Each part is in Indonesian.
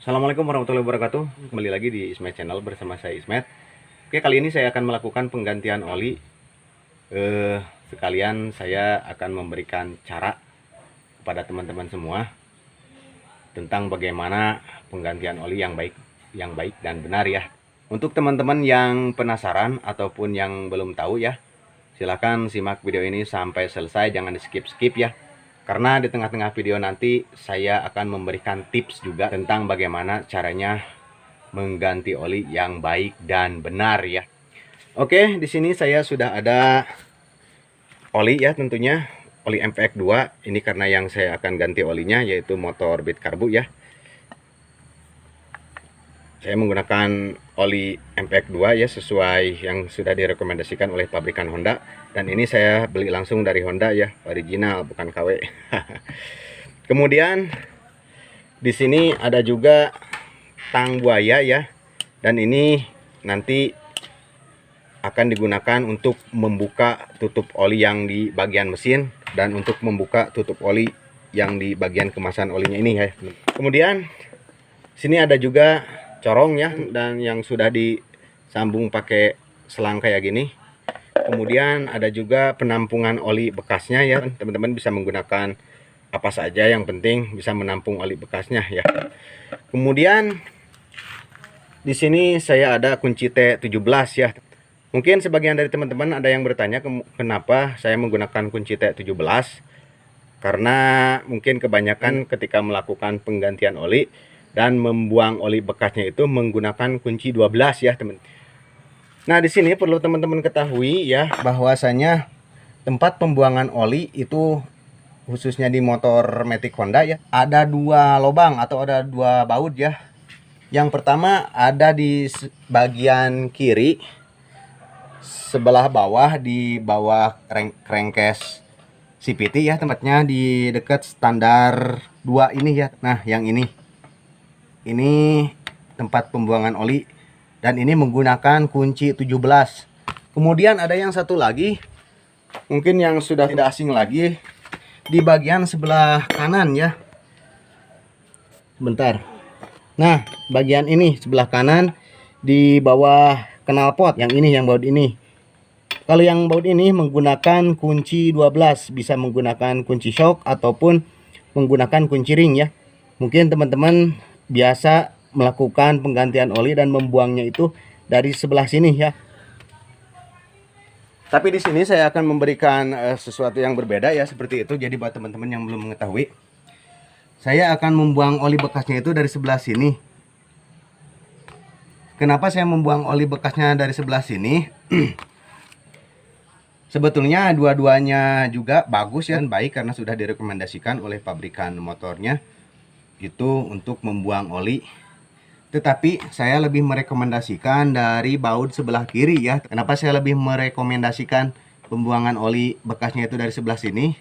Assalamualaikum warahmatullahi wabarakatuh. Kembali lagi di Ismet Channel bersama saya Ismet. Oke, kali ini saya akan melakukan penggantian oli. Sekalian saya akan memberikan cara kepada teman-teman semua tentang bagaimana penggantian oli yang baik dan benar ya. Untuk teman-teman yang penasaran ataupun yang belum tahu ya, silakan simak video ini sampai selesai, jangan di skip-skip ya. Karena di tengah-tengah video nanti saya akan memberikan tips juga tentang bagaimana caranya mengganti oli yang baik dan benar ya. Oke, di sini saya sudah ada oli ya, tentunya oli MVX2. Ini karena yang saya akan ganti olinya yaitu motor Beat Karbu ya. Saya menggunakan oli MVX2 ya, sesuai yang sudah direkomendasikan oleh pabrikan Honda, dan ini saya beli langsung dari Honda ya, original bukan KW. Kemudian di sini ada juga tang buaya ya, dan ini nanti akan digunakan untuk membuka tutup oli yang di bagian mesin dan untuk membuka tutup oli yang di bagian kemasan olinya ini ya. Kemudian sini ada juga corong ya, dan yang sudah disambung pakai selang kayak gini. Kemudian ada juga penampungan oli bekasnya ya, teman-teman bisa menggunakan apa saja, yang penting bisa menampung oli bekasnya ya. Kemudian di sini saya ada kunci T17 ya. Mungkin sebagian dari teman-teman ada yang bertanya kenapa saya menggunakan kunci T17, karena mungkin kebanyakan ketika melakukan penggantian oli dan membuang oli bekasnya itu menggunakan kunci 12 ya teman. Nah, di sini perlu teman-teman ketahui ya, bahwasanya tempat pembuangan oli itu khususnya di motor Matic Honda ya, ada dua lubang atau ada dua baut ya. Yang pertama ada di bagian kiri sebelah bawah, di bawah crankcase CVT ya, tempatnya di dekat standar 2 ini ya. Nah, yang ini tempat pembuangan oli, dan ini menggunakan kunci 17. Kemudian ada yang satu lagi, mungkin yang sudah tidak asing lagi, di bagian sebelah kanan ya. Bentar. Nah, bagian ini sebelah kanan di bawah knalpot, yang ini, yang baut ini. Kalau yang baut ini menggunakan kunci 12, bisa menggunakan kunci shock ataupun menggunakan kunci ring ya. Mungkin teman-teman biasa melakukan penggantian oli dan membuangnya itu dari sebelah sini ya. Tapi di sini saya akan memberikan sesuatu yang berbeda ya, seperti itu. Jadi buat teman-teman yang belum mengetahui, saya akan membuang oli bekasnya itu dari sebelah sini. Kenapa saya membuang oli bekasnya dari sebelah sini? Sebetulnya dua-duanya juga bagus ya, dan baik, karena sudah direkomendasikan oleh pabrikan motornya itu untuk membuang oli. Tetapi saya lebih merekomendasikan dari baut sebelah kiri ya. Kenapa saya lebih merekomendasikan pembuangan oli bekasnya itu dari sebelah sini?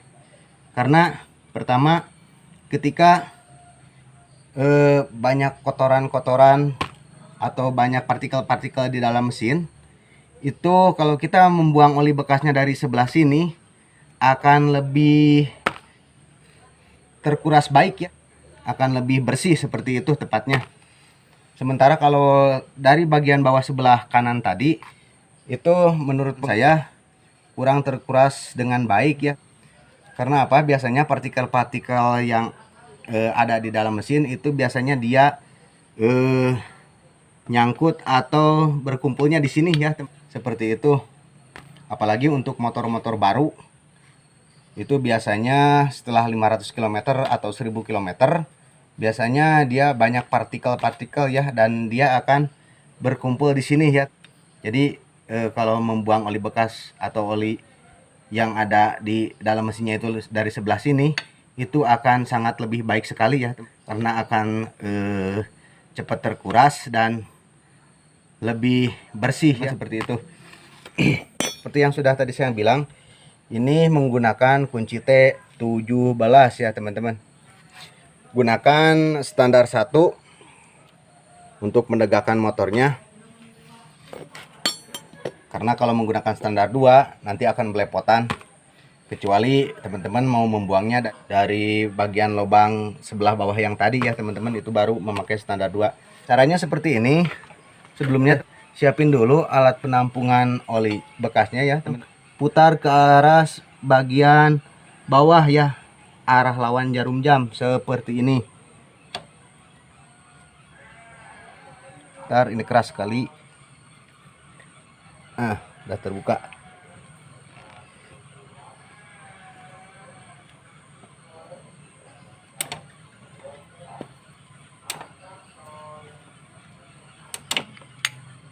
Karena pertama, ketika banyak kotoran-kotoran atau banyak partikel-partikel di dalam mesin, itu kalau kita membuang oli bekasnya dari sebelah sini akan lebih terkuras baik ya, akan lebih bersih, seperti itu tepatnya. Sementara kalau dari bagian bawah sebelah kanan tadi, itu menurut saya kurang terkuras dengan baik ya. Karena apa? Biasanya partikel-partikel yang ada di dalam mesin itu biasanya dia nyangkut atau berkumpulnya di sini ya, seperti itu. Apalagi untuk motor-motor baru, itu biasanya setelah 500 km atau 1000 km biasanya dia banyak partikel-partikel ya, dan dia akan berkumpul di sini ya. Jadi kalau membuang oli bekas atau oli yang ada di dalam mesinnya itu dari sebelah sini, itu akan sangat lebih baik sekali ya, karena akan cepat terkuras dan lebih bersih ya, seperti itu. Seperti yang sudah tadi saya bilang, ini menggunakan kunci T17 ya teman-teman. Gunakan standar 1 untuk menegakkan motornya, karena kalau menggunakan standar 2 nanti akan belepotan. kecuali teman-teman mau membuangnya dari bagian lubang sebelah bawah yang tadi ya teman-teman, itu baru memakai standar 2. Caranya seperti ini. Sebelumnya siapin dulu alat penampungan oli bekasnya ya teman. Putar ke arah bagian bawah ya, arah lawan jarum jam seperti ini. Ntar ini keras sekali. Udah terbuka.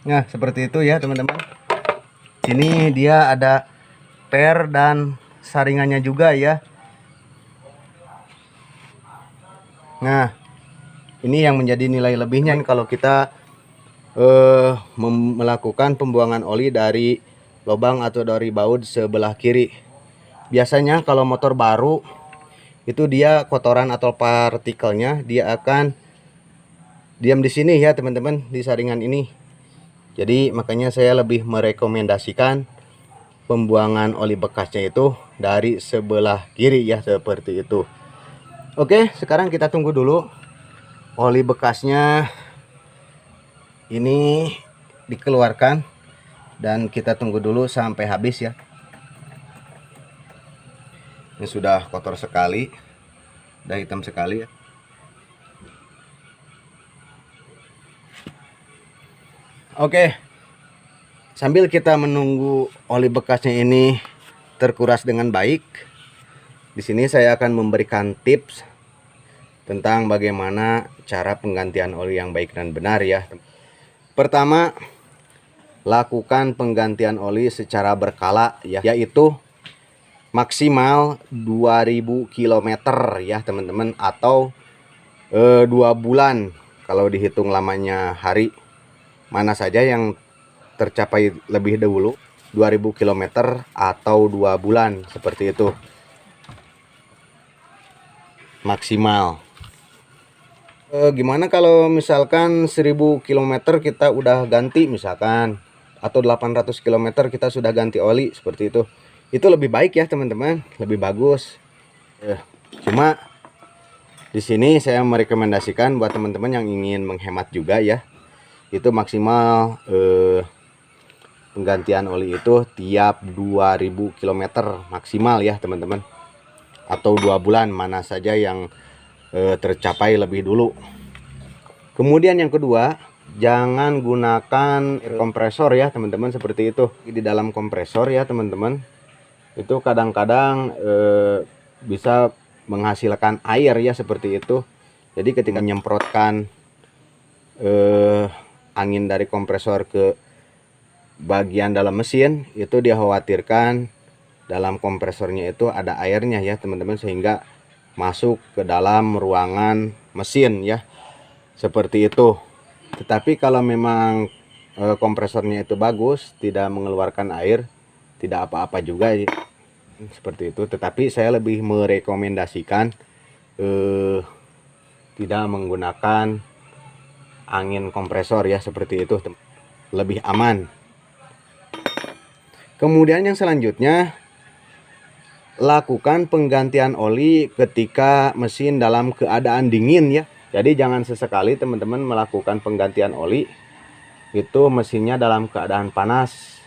Nah, seperti itu ya teman-teman. Sini dia ada per dan saringannya juga ya. Nah, ini yang menjadi nilai lebihnya kalau kita melakukan pembuangan oli dari lubang atau dari baut sebelah kiri. Biasanya kalau motor baru itu dia kotoran atau partikelnya dia akan diam di sini ya teman-teman, di saringan ini. Jadi makanya saya lebih merekomendasikan pembuangan oli bekasnya itu dari sebelah kiri ya, seperti itu. Oke, sekarang kita tunggu dulu oli bekasnya ini dikeluarkan dan kita tunggu dulu sampai habis ya. Ini sudah kotor sekali, udah hitam sekali ya. Oke, sambil kita menunggu oli bekasnya ini terkuras dengan baik, di sini saya akan memberikan tips tentang bagaimana cara penggantian oli yang baik dan benar ya. Pertama, lakukan penggantian oli secara berkala ya, yaitu maksimal 2000 km ya teman-teman, atau 2 bulan kalau dihitung lamanya hari. Mana saja yang tercapai lebih dahulu, 2000 km atau 2 bulan, seperti itu maksimal. Gimana kalau misalkan 1000 km kita udah ganti misalkan, atau 800 km kita sudah ganti oli, seperti itu. Itu lebih baik ya teman-teman, lebih bagus. Cuma di sini saya merekomendasikan buat teman-teman yang ingin menghemat juga ya, itu maksimal penggantian oli itu tiap 2000 km maksimal ya teman-teman, atau 2 bulan, mana saja yang tercapai lebih dulu. Kemudian yang kedua, jangan gunakan kompresor ya teman-teman, seperti itu. Di dalam kompresor ya teman-teman, itu kadang-kadang bisa menghasilkan air ya, seperti itu. Jadi ketika menyemprotkan angin dari kompresor ke bagian dalam mesin, itu dikhawatirkan dalam kompresornya itu ada airnya ya teman-teman, sehingga masuk ke dalam ruangan mesin ya, seperti itu. Tetapi kalau memang kompresornya itu bagus, tidak mengeluarkan air, tidak apa-apa juga ya, seperti itu. Tetapi saya lebih merekomendasikan tidak menggunakan angin kompresor ya, seperti itu, lebih aman. Kemudian yang selanjutnya, lakukan penggantian oli ketika mesin dalam keadaan dingin ya. Jadi jangan sesekali teman-teman melakukan penggantian oli itu mesinnya dalam keadaan panas.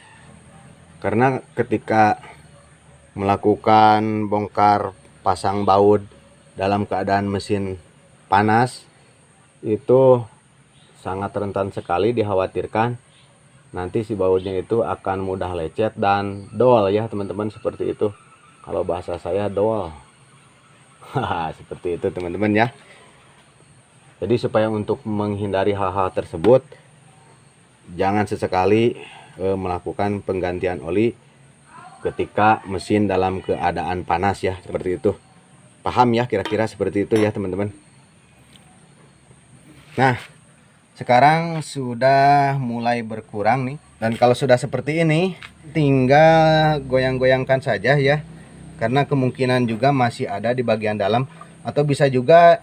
Karena ketika melakukan bongkar pasang baut dalam keadaan mesin panas, itu sangat rentan sekali, dikhawatirkan nanti si bautnya itu akan mudah lecet dan dol ya teman-teman, seperti itu. Kalau bahasa saya dol. Seperti itu teman-teman ya. Jadi supaya untuk menghindari hal-hal tersebut, jangan sesekali melakukan penggantian oli ketika mesin dalam keadaan panas ya, seperti itu. Paham ya kira-kira seperti itu ya teman-teman. Nah, sekarang sudah mulai berkurang nih, dan kalau sudah seperti ini tinggal goyang-goyangkan saja ya, karena kemungkinan juga masih ada di bagian dalam, atau bisa juga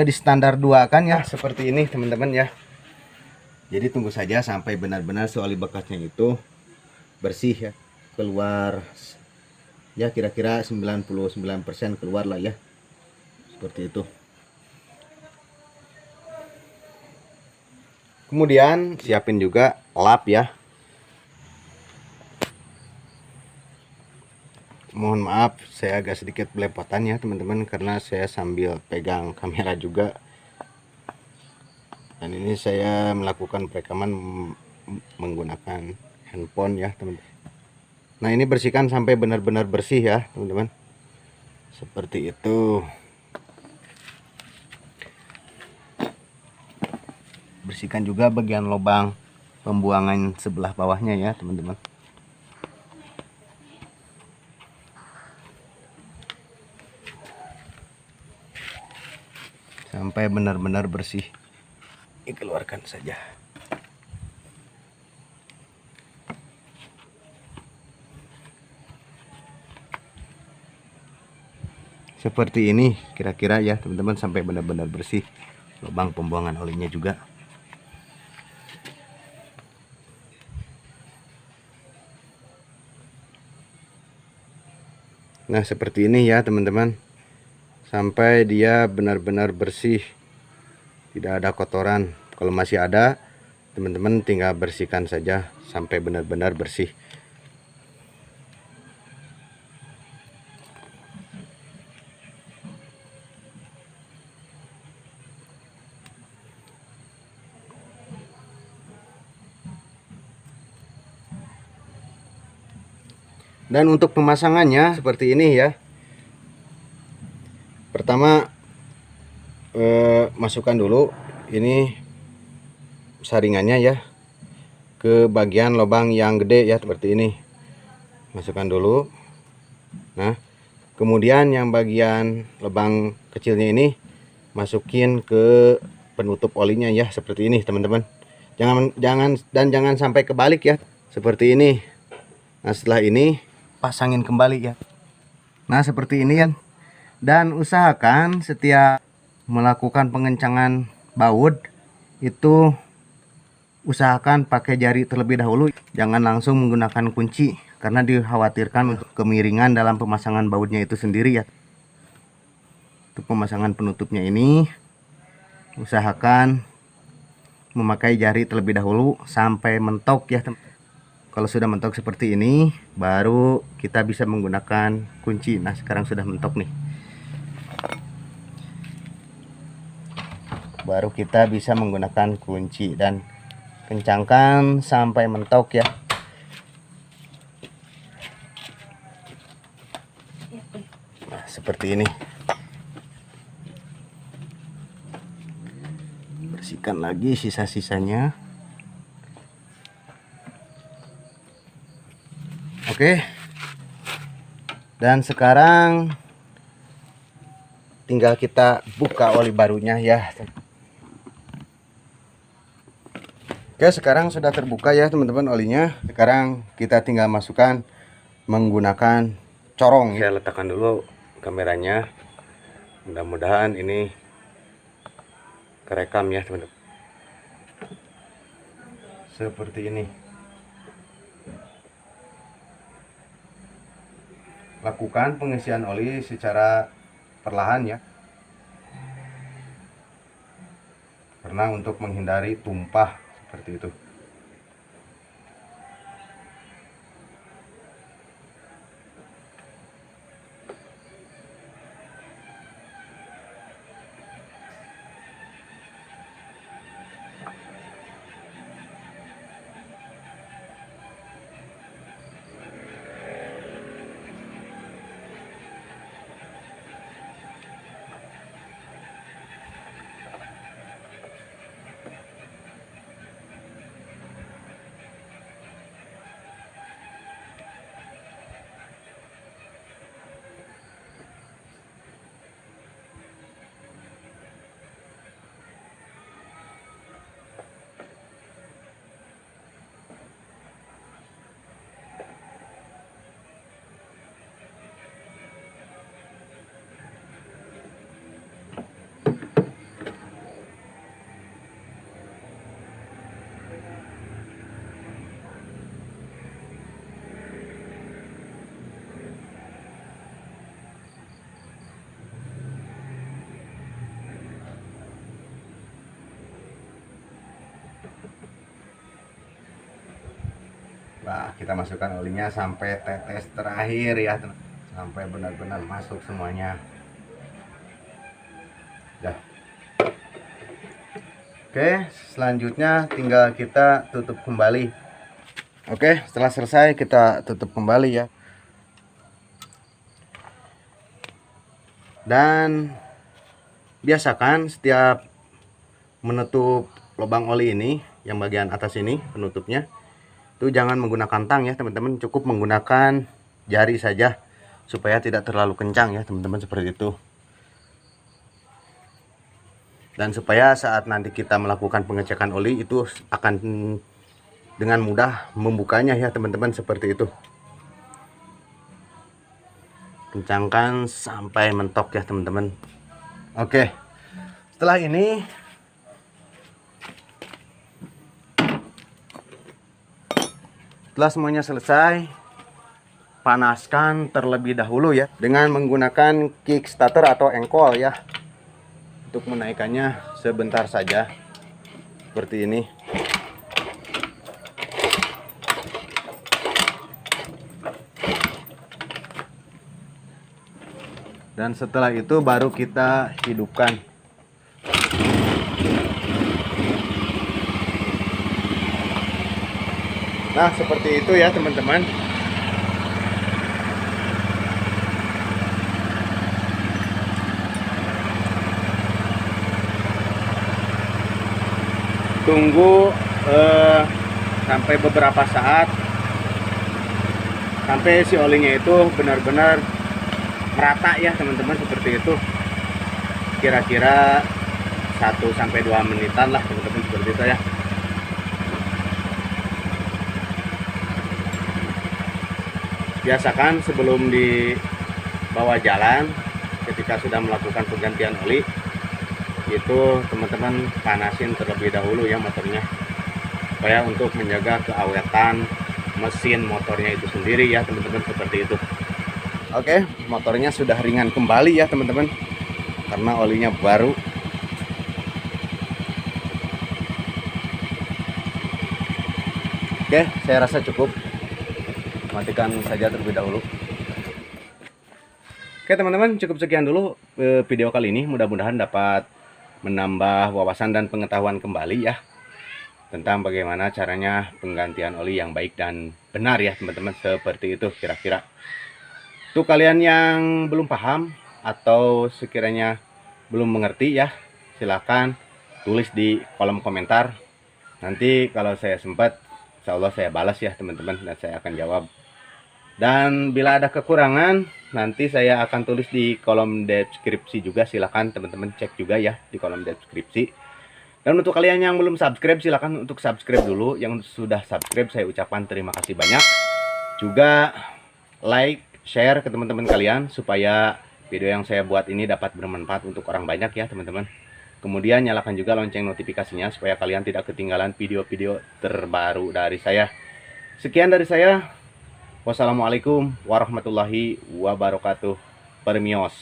di standar 2 kan ya, seperti ini teman-teman ya. Jadi tunggu saja sampai benar-benar si oli bekasnya itu bersih ya, keluar ya kira-kira 99% keluar lah ya, seperti itu. Kemudian siapin juga lap ya. Mohon maaf saya agak sedikit belepotan ya teman-teman, karena saya sambil pegang kamera juga, dan ini saya melakukan perekaman menggunakan handphone ya teman-teman. Nah ini bersihkan sampai benar-benar bersih ya teman-teman, seperti itu. Bersihkan juga bagian lubang pembuangan sebelah bawahnya ya teman-teman. Sampai benar-benar bersih. Dikeluarkan saja. Seperti ini kira-kira ya teman-teman, sampai benar-benar bersih lubang pembuangan olinya juga. Nah seperti ini ya teman-teman, sampai dia benar-benar bersih, tidak ada kotoran. Kalau masih ada, teman-teman tinggal bersihkan saja sampai benar-benar bersih. Dan untuk pemasangannya seperti ini ya. Pertama masukkan dulu ini saringannya ya ke bagian lubang yang gede ya, seperti ini. Masukkan dulu. Nah kemudian yang bagian lubang kecilnya ini masukin ke penutup olinya ya, seperti ini teman-teman. Jangan sampai kebalik ya, seperti ini. Nah setelah ini pasangin kembali ya. Nah seperti ini kan. Dan usahakan setiap melakukan pengencangan baut itu usahakan pakai jari terlebih dahulu, jangan langsung menggunakan kunci, karena dikhawatirkan untuk kemiringan dalam pemasangan bautnya itu sendiri ya. Untuk pemasangan penutupnya ini usahakan memakai jari terlebih dahulu sampai mentok ya. Kalau sudah mentok seperti ini, baru kita bisa menggunakan kunci. Nah sekarang sudah mentok nih, baru kita bisa menggunakan kunci dan kencangkan sampai mentok ya. Nah seperti ini. Bersihkan lagi sisa-sisanya. Oke. Dan sekarang tinggal kita buka oli barunya ya. Oke, sekarang sudah terbuka ya teman-teman olinya. Sekarang kita tinggal masukkan menggunakan corong. Saya letakkan dulu kameranya. Mudah-mudahan ini kerekam ya teman-teman. Seperti ini. Lakukan pengisian oli secara perlahan ya, karena untuk menghindari tumpah seperti itu. Nah, kita masukkan olinya sampai tetes terakhir ya, sampai benar-benar masuk semuanya. Dah. Oke, selanjutnya tinggal kita tutup kembali. Oke, setelah selesai kita tutup kembali ya. Dan biasakan setiap menutup lubang oli ini, yang bagian atas ini penutupnya, itu jangan menggunakan tang ya teman-teman, cukup menggunakan jari saja supaya tidak terlalu kencang ya teman-teman, seperti itu. Dan supaya saat nanti kita melakukan pengecekan oli itu akan dengan mudah membukanya ya teman-teman, seperti itu. Kencangkan sampai mentok ya teman-teman. Oke, setelah ini setelah semuanya selesai, panaskan terlebih dahulu ya dengan menggunakan kickstarter atau engkol ya, untuk menaikkannya sebentar saja seperti ini. Dan setelah itu baru kita hidupkan. Nah, seperti itu ya teman-teman. Tunggu sampai beberapa saat, sampai si olinya itu benar-benar merata ya teman-teman, seperti itu. Kira-kira 1-2 menitan lah teman-teman, seperti itu ya. Biasakan sebelum dibawa jalan, ketika sudah melakukan penggantian oli, itu teman-teman panasin terlebih dahulu ya motornya, supaya untuk menjaga keawetan mesin motornya itu sendiri ya teman-teman, seperti itu. Oke, motornya sudah ringan kembali ya teman-teman, karena olinya baru. Oke, saya rasa cukup. Matikan saja terlebih dahulu. Oke teman-teman, cukup sekian dulu video kali ini. Mudah-mudahan dapat menambah wawasan dan pengetahuan kembali ya, tentang bagaimana caranya penggantian oli yang baik dan benar ya teman-teman, seperti itu kira-kira. Untuk kalian yang belum paham atau sekiranya belum mengerti ya, silahkan tulis di kolom komentar. Nanti kalau saya sempat, insya Allah saya balas ya teman-teman, dan saya akan jawab. Dan bila ada kekurangan, nanti saya akan tulis di kolom deskripsi juga. Silahkan teman-teman cek juga ya di kolom deskripsi. Dan untuk kalian yang belum subscribe, silahkan untuk subscribe dulu. Yang sudah subscribe, saya ucapkan terima kasih banyak. Juga like, share ke teman-teman kalian, supaya video yang saya buat ini dapat bermanfaat untuk orang banyak ya teman-teman. Kemudian nyalakan juga lonceng notifikasinya, supaya kalian tidak ketinggalan video-video terbaru dari saya. Sekian dari saya. Wassalamualaikum warahmatullahi wabarakatuh. Permios.